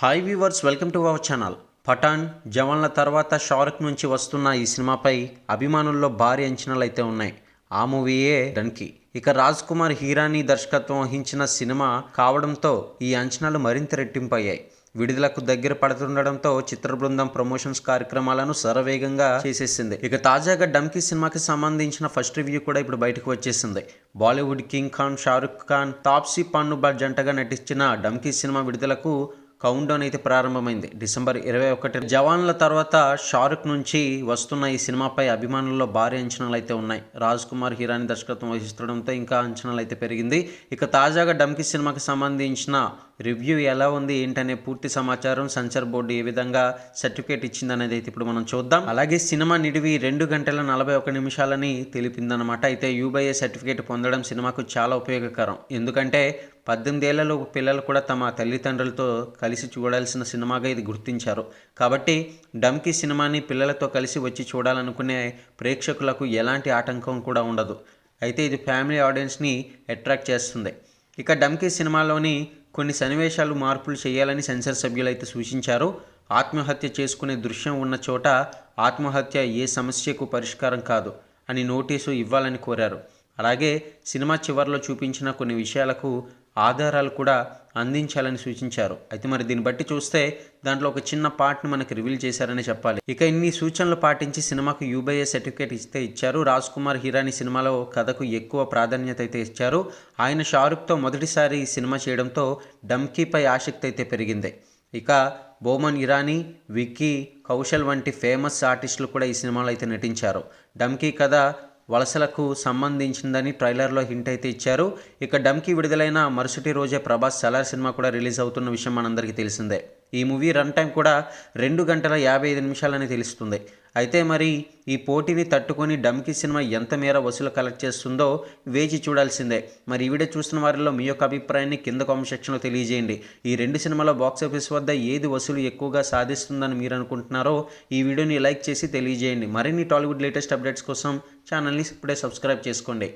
Hi viewers, welcome to our channel. Pathaan, జవాన్ల తర్వాత షారుఖ్ నుంచి వస్తున్న ఈ సినిమాపై అభిమానుల్లో భారీ అంచనాలు అయితే ఉన్నాయి. ఆ మూవీయే డన్కీ. ఇక రాజ్ కుమార్ హీరాని దర్శకత్వం వహించిన సినిమా కావడంతో ఈ అంచనాలు మరింత రెట్టింపయ్యాయి. విడుదలకు దగ్గర పడుతుండడంతో చిత్ర బృందం ప్రమోషన్స్ కార్యక్రమాలను శరవేగంగా చేసేసింది. ఇక తాజాగా డమ్కీ సినిమాకి సంబంధించిన ఫస్ట్ రివ్యూ కూడా ఇప్పుడు బయటకు వచ్చేసింది. బాలీవుడ్ కింగ్ ఖాన్ షారుఖ్ ఖాన్, తాప్సీ పన్ను జంటగా నటించిన డమ్కీ సినిమా విడుదలకు కౌంట్ డౌన్ అయితే ప్రారంభమైంది. డిసెంబర్ 21. జవాన్ల తర్వాత షారుఖ్ నుంచి వస్తున్న ఈ సినిమాపై అభిమానుల్లో భారీ అంచనాలు అయితే ఉన్నాయి. రాజ్ కుమార్ హీరాని దర్శకత్వం వహిస్తుండడంతో ఇంకా అంచనాలు అయితే పెరిగింది. ఇక తాజాగా డమ్కీ సినిమాకి సంబంధించిన రివ్యూ ఎలా ఉంది ఏంటనే పూర్తి సమాచారం సెన్సార్ బోర్డు ఏ విధంగా సర్టిఫికేట్ ఇచ్చిందనేది అయితే ఇప్పుడు మనం చూద్దాం. అలాగే సినిమా నిడివి 2 గంటల 41 నిమిషాలని తెలిపిందనమాట. అయితే యూబీఏ సర్టిఫికేట్ పొందడం సినిమాకు చాలా ఉపయోగకరం. ఎందుకంటే 18 ఏళ్లలోపు పిల్లలు కూడా తమ తల్లిదండ్రులతో కలిసి చూడాల్సిన సినిమాగా ఇది గుర్తించారు. కాబట్టి డమ్కీ సినిమాని పిల్లలతో కలిసి వచ్చి చూడాలనుకునే ప్రేక్షకులకు ఎలాంటి ఆటంకం కూడా ఉండదు. అయితే ఇది ఫ్యామిలీ ఆడియన్స్ని అట్రాక్ట్ చేస్తుంది. ఇక డమ్కీ సినిమాలోని కొన్ని సన్నివేశాలు మార్పులు చేయాలని సెన్సార్ సభ్యులు అయితే సూచించారు. ఆత్మహత్య చేసుకునే దృశ్యం ఉన్న చోట ఆత్మహత్య ఏ సమస్యకు పరిష్కారం కాదు అని నోటీసు ఇవ్వాలని కోరారు. అలాగే సినిమా చివరిలో చూపించిన కొన్ని విషయాలకు ఆధారాలు కూడా అందించాలని సూచించారు. అయితే మరి దీన్ని బట్టి చూస్తే దాంట్లో ఒక చిన్న పార్ట్ని మనకి రివీల్ చేశారని చెప్పాలి. ఇక ఇన్ని సూచనలు పాటించి సినిమాకు యూబీఏ సర్టిఫికేట్ ఇచ్చారు. రాజ్ కుమార్ హీరాని సినిమాలో కథకు ఎక్కువ ప్రాధాన్యత అయితే ఇచ్చారు. ఆయన షారుఖ్తో మొదటిసారి ఈ సినిమా చేయడంతో డమ్కీపై ఆసక్తి అయితే పెరిగింది. ఇక బోమన్ ఇరానీ, విక్కీ కౌశల్ వంటి ఫేమస్ ఆర్టిస్టులు కూడా ఈ సినిమాలో అయితే నటించారు. డమ్కీ కథ వలసలకు సంబంధించిందని ట్రైలర్లో హింట్ అయితే ఇచ్చారు. ఇక డమ్కీ విడుదలైన మరుసటి రోజే ప్రభాస్ సలార్ సినిమా కూడా రిలీజ్ అవుతున్న విషయం మనందరికీ తెలిసిందే. ఈ మూవీ రన్ టైం కూడా 2 గంటల 55 నిమిషాలని తెలుస్తుంది. అయితే మరి ఈ పోటీని తట్టుకొని డమ్కీ సినిమా ఎంత మేర వసూలు కలెక్ట్ చేస్తుందో వేచి చూడాల్సిందే. మరి ఈ వీడియో చూస్తున్న వారిలో మీ యొక్క అభిప్రాయాన్ని కింద కామెంట్ సెక్షన్లో తెలియజేయండి. ఈ 2 సినిమాల బాక్సాఫీస్ వద్ద ఏది వసూలు ఎక్కువగా సాధిస్తుందని మీరు అనుకుంటున్నారో ఈ వీడియోని లైక్ చేసి తెలియజేయండి. మరిన్ని టాలీవుడ్ లేటెస్ట్ అప్డేట్స్ కోసం ఛానల్ని ఇప్పుడే సబ్స్క్రైబ్ చేసుకోండి.